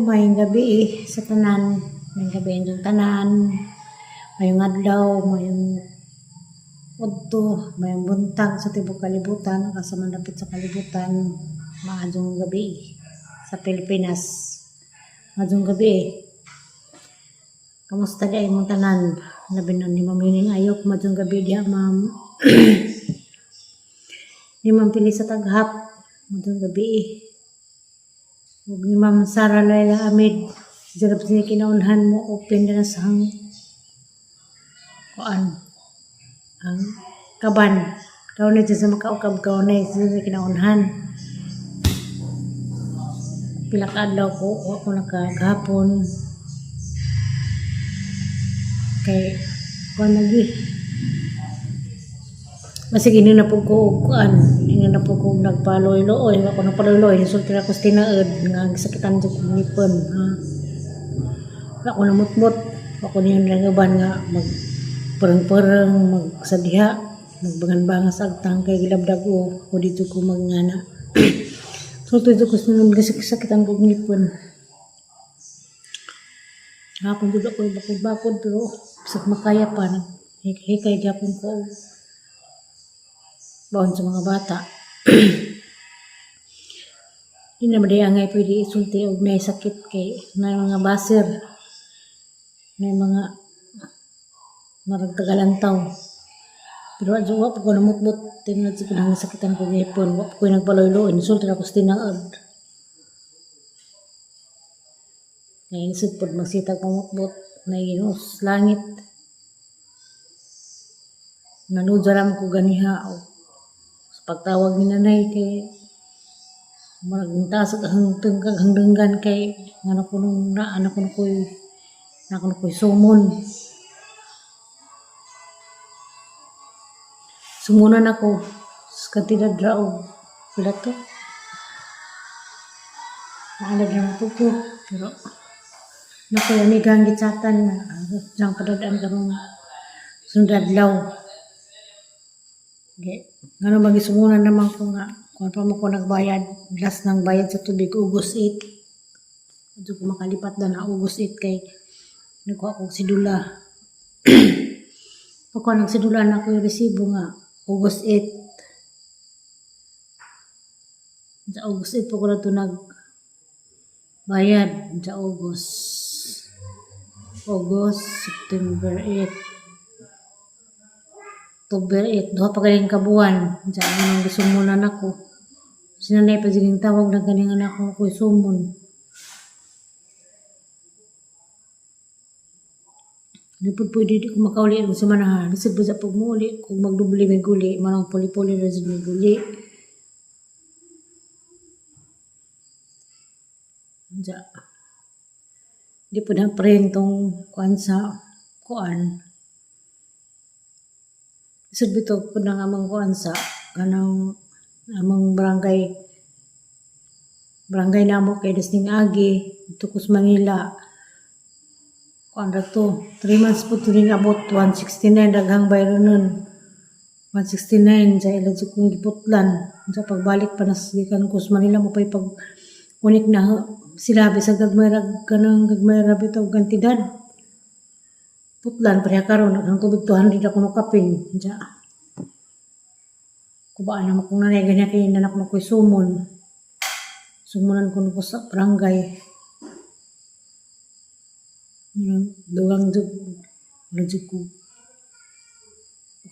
Mayong gabi sa tanan. Mayong gabi yung tanan. Mayong adlaw, mayong udto, mayong buntag sa tibok kalibutan, kasama dapit sa kalibutan. Maadjong gabi sa Pilipinas. Maadjong gabi. Kamusta di mong tanan? Labi na ni Ma'am Yuning ayok. Maadjong gabi diha, Ma'am. Ni Ma'am Pili sa Taghap. Maadjong gabi. Huwag ni Ma'am Sara Laila Amid, jarap siya kinaunhan mo, open na sa ang kaban. Kaunay dyan sa makaukab, kaunay siya kinaunhan. Pila ka adlaw ko, ako nakagapon. Kay, kuan lagi. Masig ini na po ko, ini na po ko nagpaloy-loy, ako nagpaloy-loy, nisulti ako sa tinaed, nga sakitan sa kumipon, ha. Ako namutmut, ako niyon langaban nga, magparang-parang, magsadya, magbangan-bangan sa agtang, kay gilabdag ko dito ko magngana. Sulti dito ko sakitan ko kumipon. Hapon dito ako bakod-bakod, pero bisag makaya pa, hikay gapon ko, bawon sa mga bata. Hindi naman di angay pwede isulti o may sakit kay may mga baser, may mga maragtagalantaw. Pero adyo wap ko namutmut, tingnan ko nang sakitan ko gaypon, wap ko nagpaloy-loy, isulti ako sa tinaod. Ngayon isip po magsitag pamutmut, na ginos langit. Nanudyaram ko ganiha o pagtawag ni nanay kay maraging tasag hangdenggan kay anak ko ko'y sumunan ako sa kantidad raog pila to naalag lang po ko pero nakoy amigang gitsatan lang padadaan karong sundadlaw. Okay. Ngano magisumunan naman ko nga kung pa mo ko nagbayad last ng bayad sa tubig August 8. Adto ko makalipat na August 8 kay nagkuha ko sidula. Pagkuha ng sidula na ko yung resibo nga August 8. Sa August 8 po ko na ito nagbayad sa August, September 8. October 8, duha pa galing kabuan. Diyan nang gisumunan ako. Sinanay pa sining tawag na ganing anak ko ko'y sumon. Di po pwede di ko makauli ang sumanahan. Lisod po sa pagmuli. Kung magdubli may guli, manang puli-puli na siya may guli. Diyan. Di po na prentong kuan sa kuan. Isod bito po nang amang kuan sa kanang amang barangay namo kay Desning Agi dito kus Manila. Kuan ra to 3 months po tuling abot 169 daghang bayro nun 169 sa ila kong giputlan sa pagbalik pa nasgikan kus Manila mo pay pag unik na sila bisag gagmay ra bitaw kantidad putlan pareha karon ang tubig 200 ako no kapin ja kubaan naman kung nanay ganyan kay nanak mo ko'y sumunan ko sa barangay dugang jug ko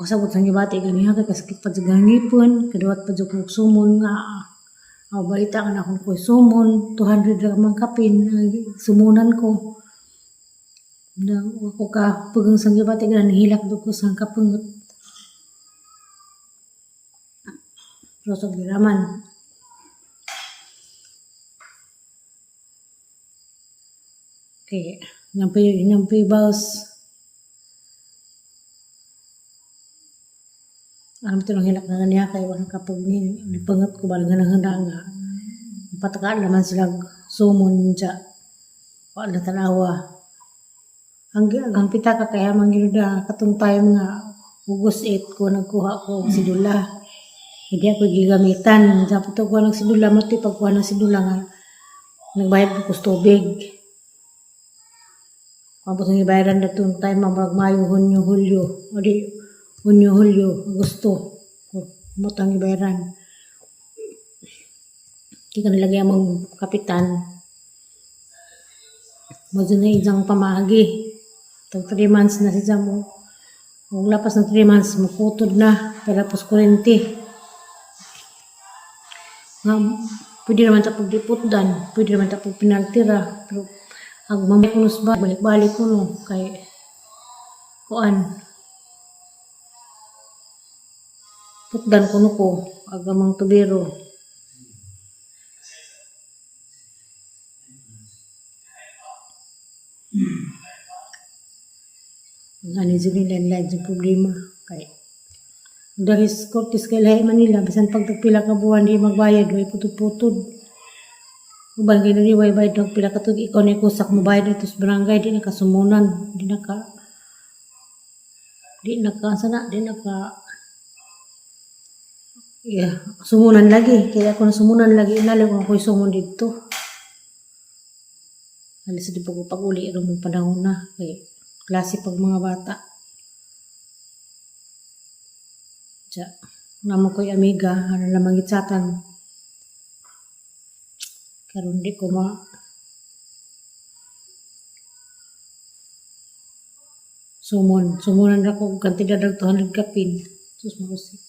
kasabot sang gibati ganiha kay kasakit pa jud ngipon kaduwat pa jud ko sumon nga balita ka na akong ko'y sumon 200 ra man kapin sumunan ko ako ka pugang sang gibati gan hilak do ko sang kapungot rosog diraman okay nyampi baos alam ito lang hilak na ganiya kay wala kapag nipangat ko balang handa nga patakaan naman sila sumon siya wala tanawa hanggang pita ka kaya manggiluda katong time nga August 8 ko nagkuha ko sidula hindi ako gigamitan sa puto ko ng sidula mati pagkuha ng sidula nga Nagbayad ko sa tubig. Kapag ang ibayaran na itong time, mag Mayo, Hunyo, Hulyo. O di, Hunyo, Hulyo, Agosto. Mutang ibayaran. Hindi ka nilagay ang kapitan. Mado na isang pamagi. Itong 3 months na siya mo. Kung lapas ng 3 months, mukutod na. Pero pos kurente. Nga, pwede naman sa pagdiputdan. Pwede naman sa pagpinaltira. Pero, ang mamay kunos ba, balik-balik ko no. Kay, kuan. Putdan ko no ko. Agamang tubero. Ano dyan nila yung problema. Kaya, dahil Cortes kay Lahi Manila, bisan pagtagpila ka buwan, di magbayad, way putod-putod. Uban kayo na way bayad, pila ka ito, ikaw na ikusak, mabayad ito sa barangay, di nakasumunan, di sumunan lagi. Kaya ako na sumunan lagi, inalig ko ako'y sumun dito. Alis di po ko pag-uli, mong panahon na. Kaya, klase pag mga bata. Diya, naman ko'y amiga, ano lamang itsatan. Karon di ko sumunan ako, kantidad ng 200 kapin. Sus, marusik.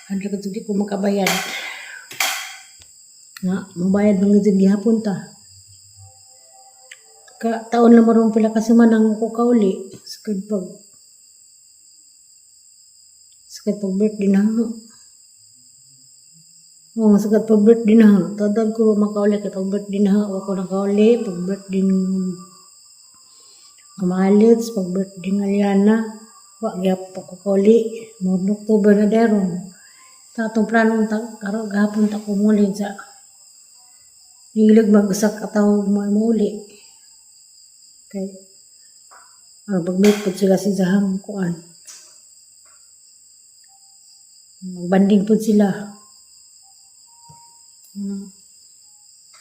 100 ka di ko makabayad. Nga, mabayad ng gihapon ta. Taon na marong pila kasi manang ko kauli. Sakit pag birthday na ha. Oo, sakit pag birthday na ha. Tadal ko makauli kay pag birthday na ha. Ako na kauli. Pag birthday ng Amalits, pag birthday ng Aliana. Wag gyap ko kauli. Mga October na deron. Tatong planong gahapon ta ko muli sa nilig mag-usak ataw mo muli. Okay. Pag-meet po sila si Zahang kuan. Magbanding po sila.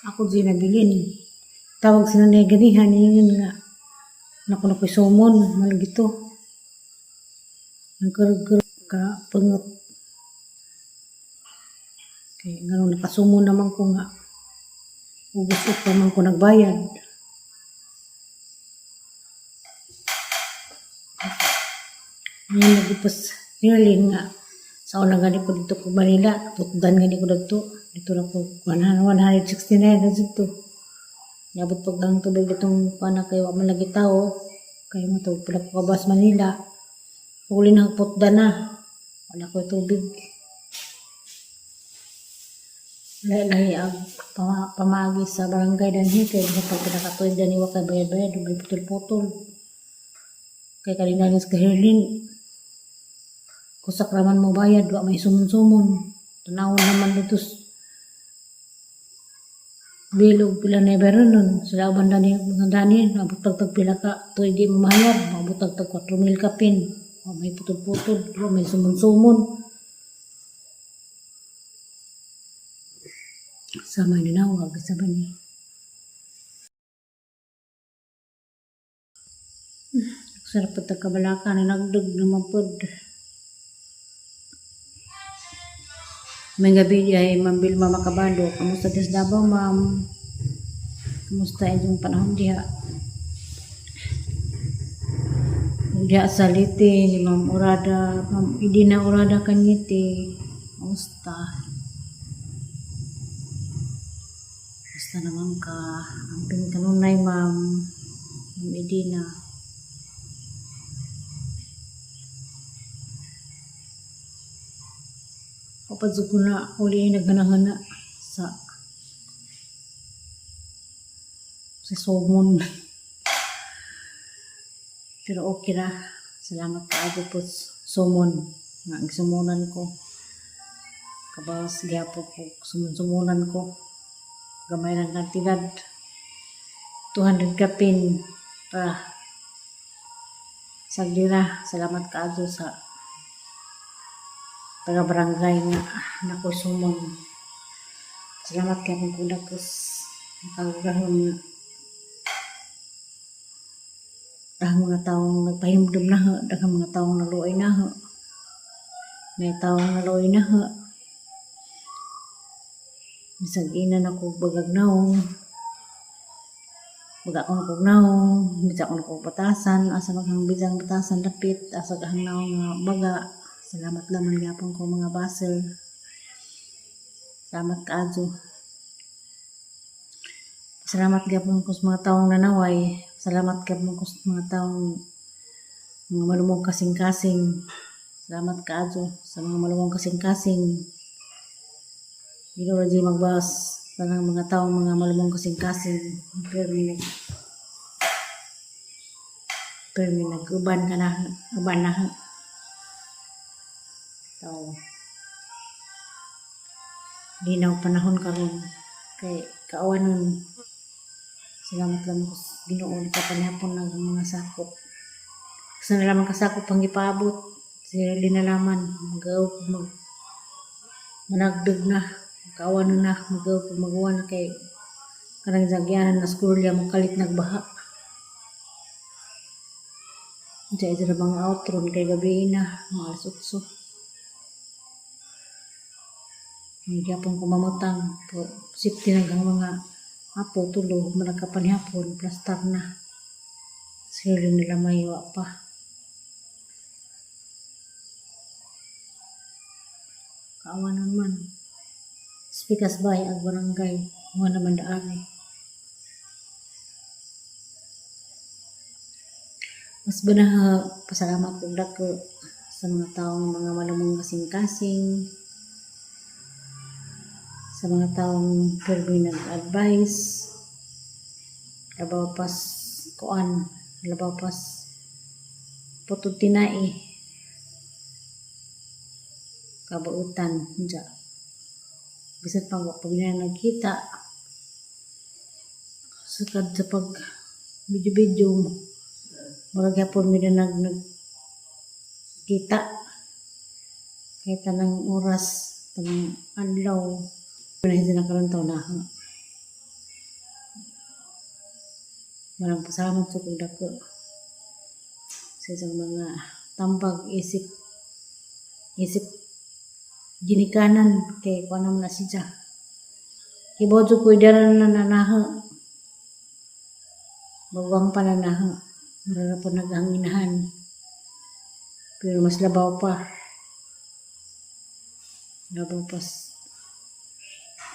Ako din nabilin. Tawag sila na ganihan. Yun nga. Naku sumon. Malagito. Nagkarag ka pangat. Kaya nga nakasumon naman ko nga. Ubus pa man ko nagbayad. Ngayon nagipos nilin nga sa unang gani po dito po Manila, putdan gani ko dito na po 169 na dito. Nabot pag ang tubig ditong panak kayo malagi tao, kayo mo to pala ko kabas Manila. Uli na putdan na, wala ko tubig. Lahi ang pamagi sa barangay danhi kaya pag pinakatuig dani wa kay bayad-bayad, dugay putol-putol. Kaya kanina nga sa Herlin, kusak raman mo bayad, wa may sumun-sumun. Tanawon naman dito bilog pila na ibaron nun. Sila uban mga dani, nabutag-tag pila ka, ito hindi mo mahayad, mabutag-tag 4,000 kapin. Wa may putol-putol, wa may sumun-sumun. Sama ni nawag, sama ni. Sarap pa tagkabalaka na nagdag naman po. May gabi ay Ma'am Vilma Macabado. Kamusta des Davao, ma'am? Kamusta itong panahon diha? Diha sa Liti, si Ma'am Urada, Ma'am Idina Urada Kanyiti. Kamusta? Kamusta naman ka? Amping kanunay, Ma'am Idina. Kapag ko na uli ay naghanahana sa sumon. Pero okay na. Salamat kaagad po sumon. Ang sumunan ko. Kabawas gihapo po sumunan ko. Gamay ng kantidad. 200 kapin. Sagdira. Salamat kaagad sa taga-barangay nga nakusumon. Salamat kay akong kudakos. Nakagahon ang mga taong nagpahimdom na ho, daghang mga taong naluoy na ho. May taong naluoy na ho. Bisag ina na ko bagag naong. Baga ko na kong naong, bisa ko na kong batasan, asa maghang bisang batasan dapit, asa kahang naong nga baga. Salamat lamang yapon ko mga basel. Salamat kaadyo. Salamat gyapon ko sa mga taong nanaway. Salamat gyapon ko sa mga taong mga malumong kasing-kasing. Salamat kaadyo sa mga malumong kasing-kasing. Ginoo ra di magbas tanang mga taong mga malumong kasing-kasing. Permi nag-uban ka na, uban na. Tao. Linaw panahon karon kay kaawanon. Salamat lang ko sa Ginoo ka panihapon ng mga sakop. Gusto na lamang kasakop pang ipaabot. Sila linalaman. Managdag na. Kaawanon na. Magawa na kay karang jagyanan na skurya makalit nagbaha. Diyan ito na mga outron kay gabi na. Mga alas 8. Hindi apong kumamutang. Safety hanggang mga apo, tulo, managkapanihapon, plastar na. Sila nila maywa pa. Kaawanan man. Spikas bay ang barangay. Mga naman daari. Mas banaha, pasalamat ko dako sa mga taong mga malumong kasing-kasing. Sa mga taong permi nag-advise, labaw pas kuan, labaw pas putod tinai, kabautan, dya. Bisat pag na nagkita, sakad sa pag video-video, marag yapon mi na nagkita, kahit tanang oras, tanang adlaw, hindi na karon taon na. Maraming pasalamat sa kudako sa isang mga tambag isip ginikanan kay kuan naman na siya. Kibodyo ko idaran na nanaha. Bagwang pa nanaha. Marala po naghanginahan. Pero mas labaw pa. Labaw pas.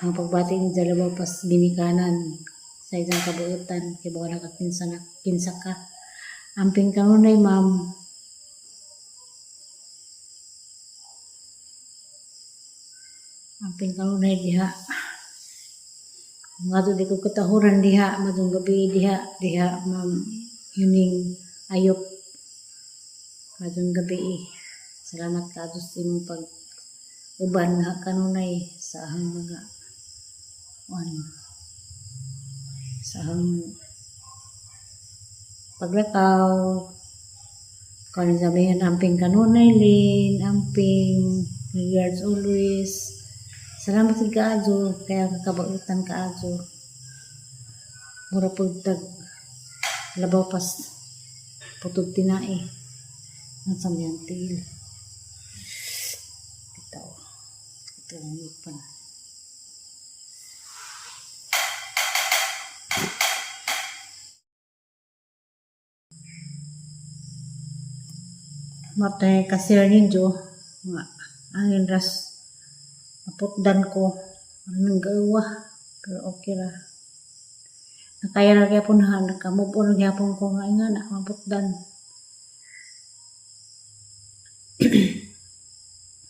Ang pagbati ni Jalabaw pas ginikanan sa isang kabuutan kay baka kinsa ka amping kanunay ma'am amping kanunay diha nga to di ko katahuran diha madung gabi diha ma'am yuning ayop madung gabi salamat ka sa imong pag uban nga kanunay sa ahang mga sa paglakaw kung sabihin amping kanunay lin amping regards always salamat sa kaadyo kaya kabautan kaadyo mura po tag labaw pas putod tinai ang samyang til ito ang ipan. Matay kasir ninyo nga angin ras naputdan ko anong gawa pero okay ra nakaya na kaya po na nakamove on kaya po ko nga na maputdan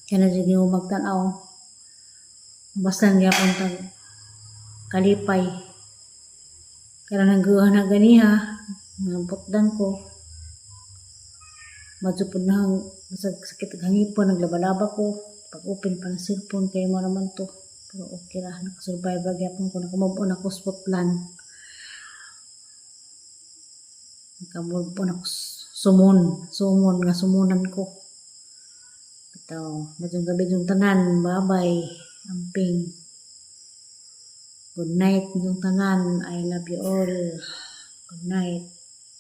kaya na dyan yung magtanaw basta nga po tag kalipay kaya nang gawa na ganiha naputdan ko madsupod na sakit hangipon, naglabalaba ko. Pag-open pa ng cellphone, kayo mo naman to. Pero okay lah, nakasurvive lagi ako. Nakamove-on ako sa Spotland. Nakamove-on ako sumunan ko. Ito, madyong gabi yung tanan, babay, amping. Good night yung tanan. I love you all. Good night.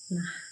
Na.